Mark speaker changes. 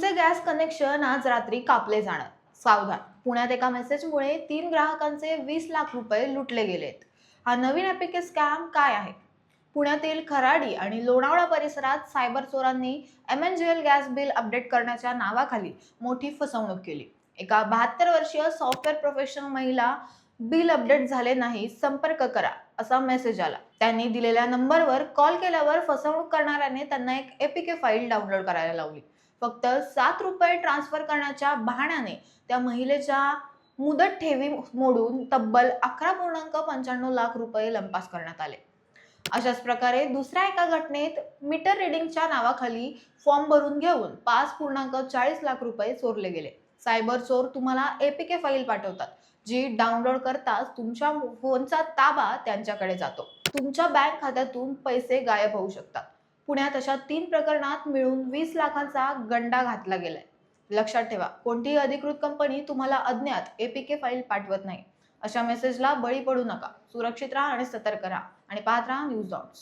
Speaker 1: तुमचे gas connection आज रात्री कापले जाणार, सावधान. पुण्यात एका मेसेजमुळे 3 ग्राहकांचे 20 लाख रुपये लुटले गेलेत. हा नवीन एपिके स्कॅम काय आहे? पुण्यातील खराडी आणि लोणावळा परिसरात सायबर चोरांनी MNGL गॅस बिल अपडेट करण्याच्या नावाखाली मोठी फसवणूक केली. एका 72 वर्षीय सॉफ्टवेअर प्रोफेशनल महिला बिल अपडेट झाले नाही, संपर्क करा असा मेसेज आला. त्यांनी दिलेल्या नंबरवर कॉल केल्यावर फसवणूक करणाऱ्याने त्यांना एक एपीके फाईल डाउनलोड करायला लावली. फक्त 7 रुपये ट्रान्सफर करण्याच्या बहाण्याने त्या महिलेच्या मुदत ठेवी मोडून तब्बल 11.95 लाख रुपये लंपास करण्यात आले. अशाच प्रकारे दुसऱ्या एका घटनेत मीटर रिडिंगच्या नावाखाली फॉर्म भरून घेऊन 5.40 लाख रुपये चोरले गेले. सायबर चोर तुम्हाला एपीके फाईल पाठवतात, जी डाउनलोड करताच तुमच्या फोनचा ताबा त्यांच्याकडे जातो. तुमच्या बँक खात्यातून पैसे गायब होऊ शकतात. पुण्यात अशा 3 प्रकरणात मिळून 20 लाखांचा गंडा घातला गेलाय. लक्षात ठेवा, कोणतीही अधिकृत कंपनी तुम्हाला अज्ञात एपीके फाईल पाठवत नाही. अशा मेसेजला बळी पडू नका. सुरक्षित राहा आणि सतर्क राहा आणि पाहत राहा न्यूज डॉट्स.